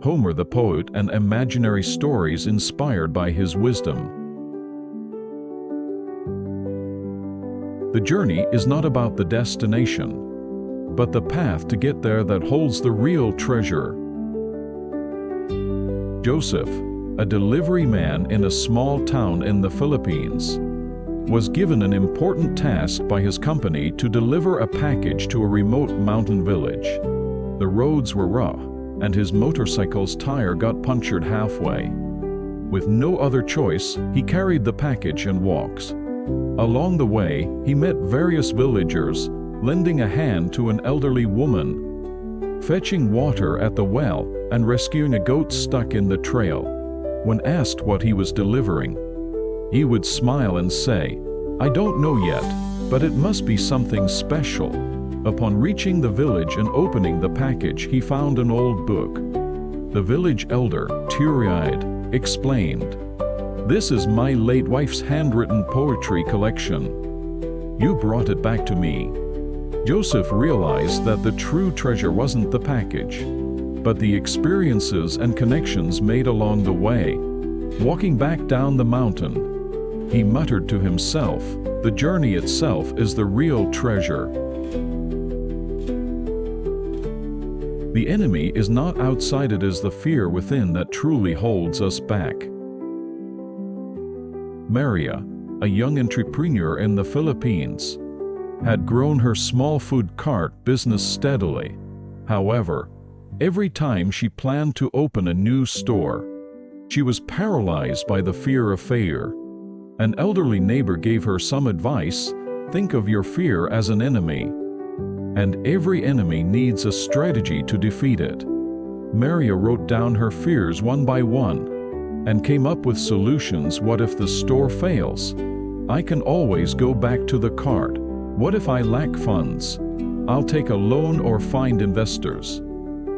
Homer the poet, and imaginary stories inspired by his wisdom. The journey is not about the destination, but the path to get there that holds the real treasure. Joseph, a delivery man in a small town in the Philippines, was given an important task by his company to deliver a package to a remote mountain village. The roads were rough, and his motorcycle's tire got punctured halfway. With no other choice, he carried the package and walks. Along the way, he met various villagers, lending a hand to an elderly woman, fetching water at the well, and rescuing a goat stuck in the trail. When asked what he was delivering, he would smile and say, "I don't know yet, but it must be something special." Upon reaching the village and opening the package, he found an old book. The village elder, teary-eyed, explained, "This is my late wife's handwritten poetry collection. You brought it back to me." Joseph realized that the true treasure wasn't the package, but the experiences and connections made along the way. Walking back down the mountain, he muttered to himself, "The journey itself is the real treasure." The enemy is not outside, it is the fear within that truly holds us back. Maria, a young entrepreneur in the Philippines, had grown her small food cart business steadily. However, every time she planned to open a new store, she was paralyzed by the fear of failure. An elderly neighbor gave her some advice: think of your fear as an enemy, and every enemy needs a strategy to defeat it. Maria wrote down her fears one by one and came up with solutions. What if the store fails? I can always go back to the cart. What if I lack funds? I'll take a loan or find investors.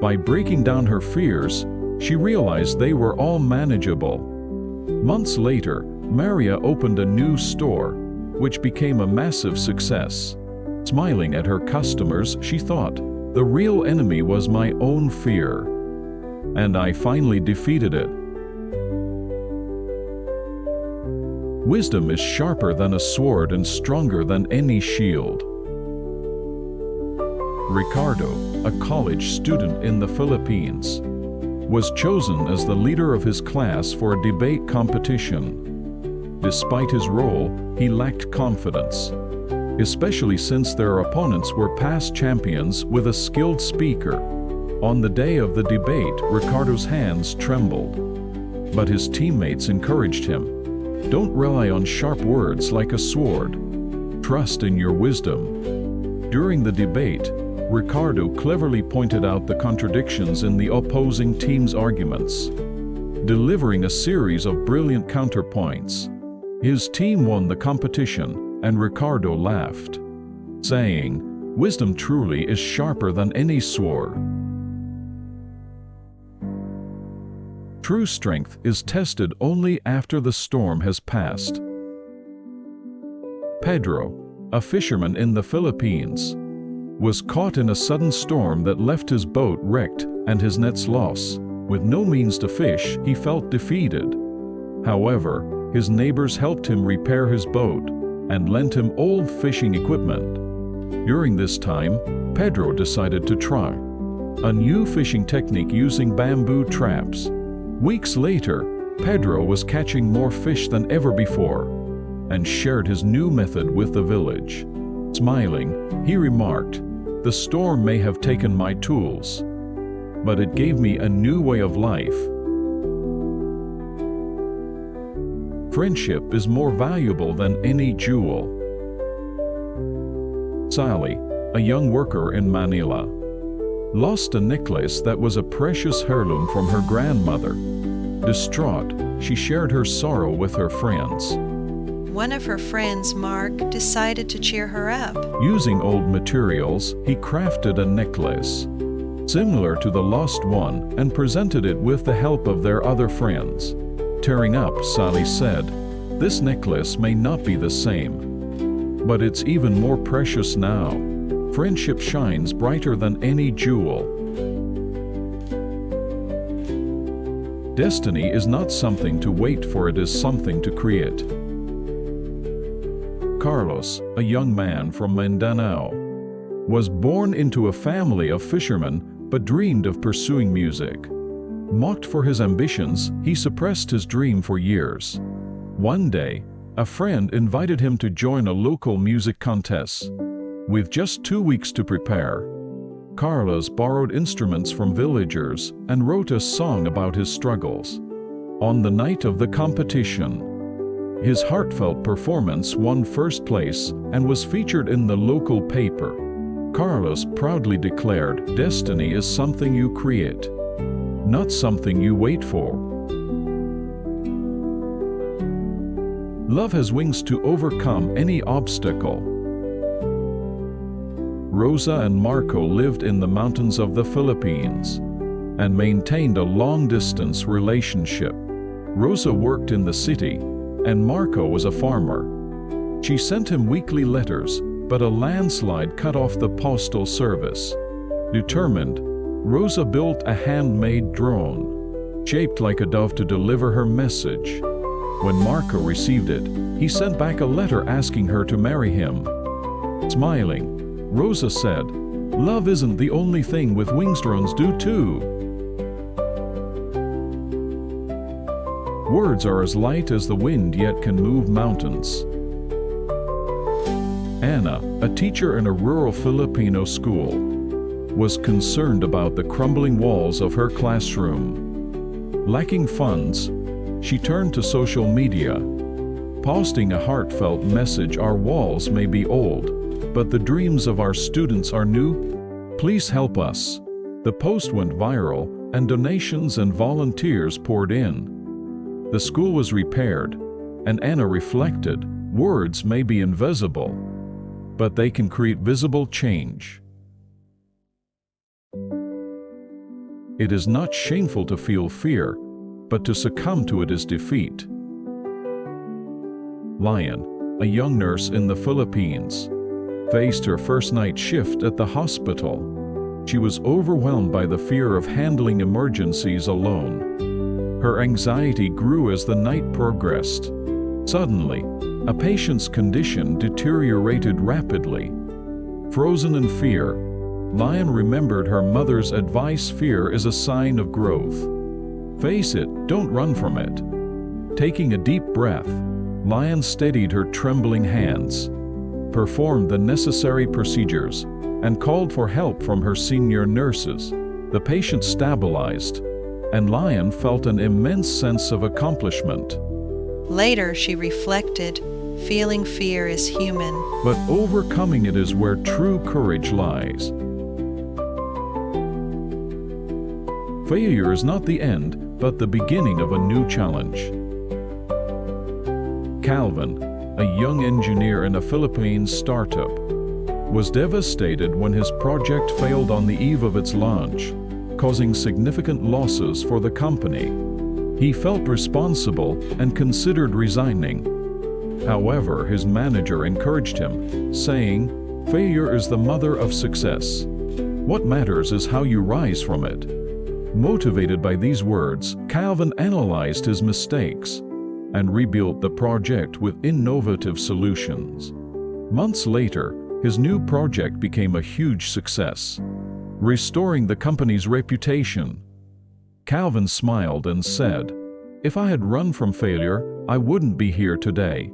By breaking down her fears, she realized they were all manageable. Months later, Maria opened a new store, which became a massive success. Smiling at her customers, she thought, "The real enemy was my own fear, and I finally defeated it." Wisdom is sharper than a sword and stronger than any shield. Ricardo, a college student in the Philippines, was chosen as the leader of his class for a debate competition. Despite his role, he lacked confidence, especially since their opponents were past champions with a skilled speaker. On the day of the debate, Ricardo's hands trembled, but his teammates encouraged him. Don't rely on sharp words like a sword. Trust in your wisdom. During the debate, Ricardo cleverly pointed out the contradictions in the opposing team's arguments, delivering a series of brilliant counterpoints. His team won the competition, and Ricardo laughed, saying, "Wisdom truly is sharper than any sword." True strength is tested only after the storm has passed. Pedro, a fisherman in the Philippines, was caught in a sudden storm that left his boat wrecked and his nets lost. With no means to fish, he felt defeated. However, his neighbors helped him repair his boat and lent him old fishing equipment. During this time, Pedro decided to try a new fishing technique using bamboo traps. Weeks later, Pedro was catching more fish than ever before and shared his new method with the village. Smiling, he remarked, "The storm may have taken my tools, but it gave me a new way of life." Friendship is more valuable than any jewel. Sally, a young worker in Manila, lost a necklace that was a precious heirloom from her grandmother. Distraught, she shared her sorrow with her friends. One of her friends, Mark, decided to cheer her up. Using old materials, he crafted a necklace similar to the lost one and presented it with the help of their other friends. Tearing up, Sally said, "This necklace may not be the same, but it's even more precious now. Friendship shines brighter than any jewel." Destiny is not something to wait for, it is something to create. Carlos, a young man from Mindanao, was born into a family of fishermen but dreamed of pursuing music. Mocked for his ambitions, he suppressed his dream for years. One day, a friend invited him to join a local music contest. With just 2 weeks to prepare, Carlos borrowed instruments from villagers and wrote a song about his struggles. On the night of the competition, his heartfelt performance won first place and was featured in the local paper. Carlos proudly declared, "Destiny is something you create, not something you wait for." Love has wings to overcome any obstacle. Rosa and Marco lived in the mountains of the Philippines and maintained a long-distance relationship. Rosa worked in the city, and Marco was a farmer. She sent him weekly letters, but a landslide cut off the postal service. Determined, Rosa built a handmade drone, shaped like a dove, to deliver her message. When Marco received it, he sent back a letter asking her to marry him. Smiling, Rosa said, "Love isn't the only thing with wings, drones do too." Words are as light as the wind, yet can move mountains. Anna, a teacher in a rural Filipino school, was concerned about the crumbling walls of her classroom. Lacking funds, she turned to social media, posting a heartfelt message: "Our walls may be old, but the dreams of our students are new. Please help us." The post went viral, and donations and volunteers poured in. The school was repaired, and Anna reflected, words may be invisible, but they can create visible change. It is not shameful to feel fear, but to succumb to it is defeat. Lion, a young nurse in the Philippines, faced her first night shift at the hospital. She was overwhelmed by the fear of handling emergencies alone. Her anxiety grew as the night progressed. Suddenly, a patient's condition deteriorated rapidly. Frozen in fear, Lion remembered her mother's advice: "Fear is a sign of growth. Face it, don't run from it." Taking a deep breath, Lion steadied her trembling hands, performed the necessary procedures, and called for help from her senior nurses. The patient stabilized, and Lion felt an immense sense of accomplishment. Later, she reflected, feeling fear is human, but overcoming it is where true courage lies. Failure is not the end, but the beginning of a new challenge. Calvin, a young engineer in a Philippine startup, was devastated when his project failed on the eve of its launch, causing significant losses for the company. He felt responsible and considered resigning. However, his manager encouraged him, saying, "Failure is the mother of success. What matters is how you rise from it." Motivated by these words, Calvin analyzed his mistakes and rebuilt the project with innovative solutions. Months later, his new project became a huge success, restoring the company's reputation. Calvin smiled and said, "If I had run from failure, I wouldn't be here today."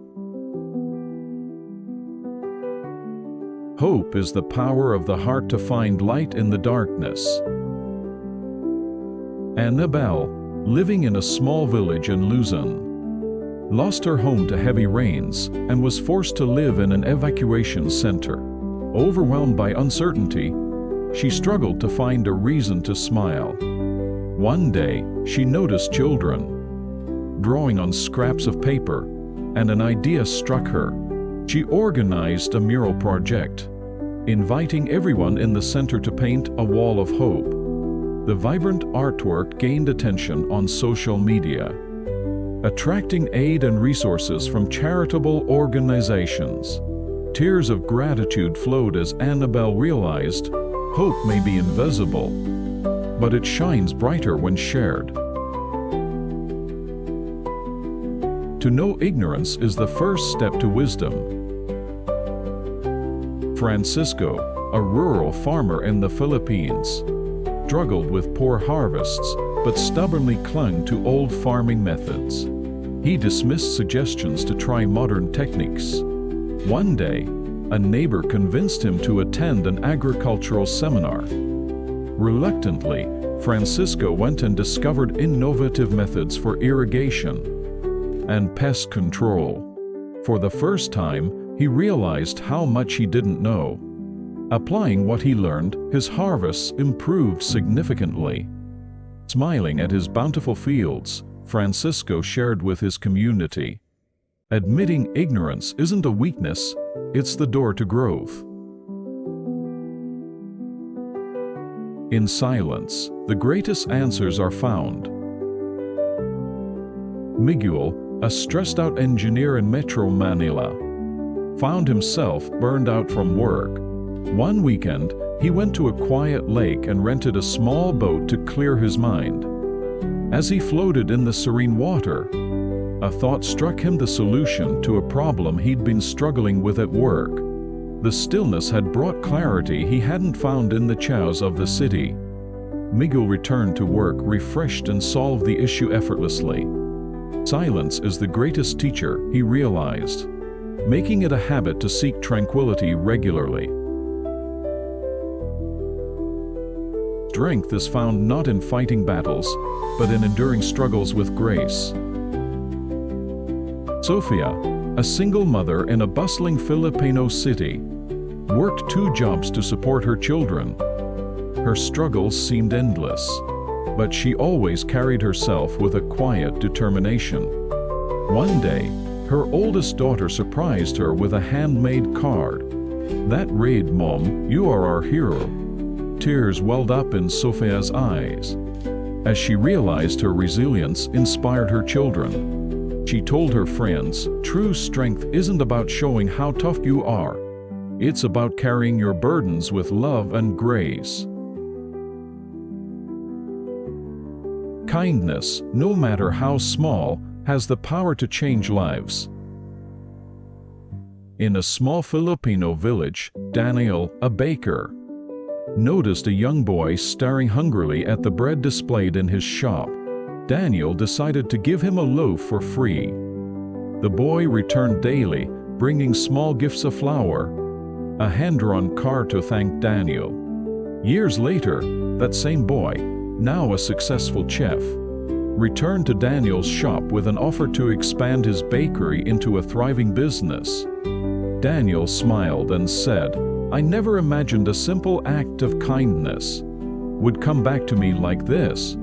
Hope is the power of the heart to find light in the darkness. Annabelle, living in a small village in Luzon, lost her home to heavy rains and was forced to live in an evacuation center. Overwhelmed by uncertainty, she struggled to find a reason to smile. One day, she noticed children drawing on scraps of paper, and an idea struck her. She organized a mural project, inviting everyone in the center to paint a wall of hope. The vibrant artwork gained attention on social media, attracting aid and resources from charitable organizations. Tears of gratitude flowed as Annabelle realized hope may be invisible, but it shines brighter when shared. To know ignorance is the first step to wisdom. Francisco, a rural farmer in the Philippines, struggled with poor harvests but stubbornly clung to old farming methods. He dismissed suggestions to try modern techniques. One day, a neighbor convinced him to attend an agricultural seminar. Reluctantly, Francisco went and discovered innovative methods for irrigation and pest control. For the first time, he realized how much he didn't know. Applying what he learned, his harvests improved significantly. Smiling at his bountiful fields, Francisco shared with his community. Admitting ignorance isn't a weakness, it's the door to growth. In silence, the greatest answers are found. Miguel, a stressed-out engineer in Metro Manila, found himself burned out from work. One weekend, he went to a quiet lake and rented a small boat to clear his mind. As he floated in the serene water, a thought struck him: the solution to a problem he'd been struggling with at work. The stillness had brought clarity he hadn't found in the chaos of the city. Miguel returned to work refreshed and solved the issue effortlessly. Silence is the greatest teacher, he realized, making it a habit to seek tranquility regularly. Strength is found not in fighting battles, but in enduring struggles with grace. Sofia, a single mother in a bustling Filipino city, worked 2 jobs to support her children. Her struggles seemed endless, but she always carried herself with a quiet determination. One day, her oldest daughter surprised her with a handmade card. "That read, Mom, you are our hero." Tears welled up in Sofia's eyes, as she realized her resilience inspired her children. She told her friends, "True strength isn't about showing how tough you are. It's about carrying your burdens with love and grace." Kindness, no matter how small, has the power to change lives. In a small Filipino village, Daniel, a baker, noticed a young boy staring hungrily at the bread displayed in his shop. Daniel decided to give him a loaf for free. The boy returned daily, bringing small gifts of flour, a hand-drawn card to thank Daniel. Years later, that same boy, now a successful chef, returned to Daniel's shop with an offer to expand his bakery into a thriving business. Daniel smiled and said, "I never imagined a simple act of kindness would come back to me like this."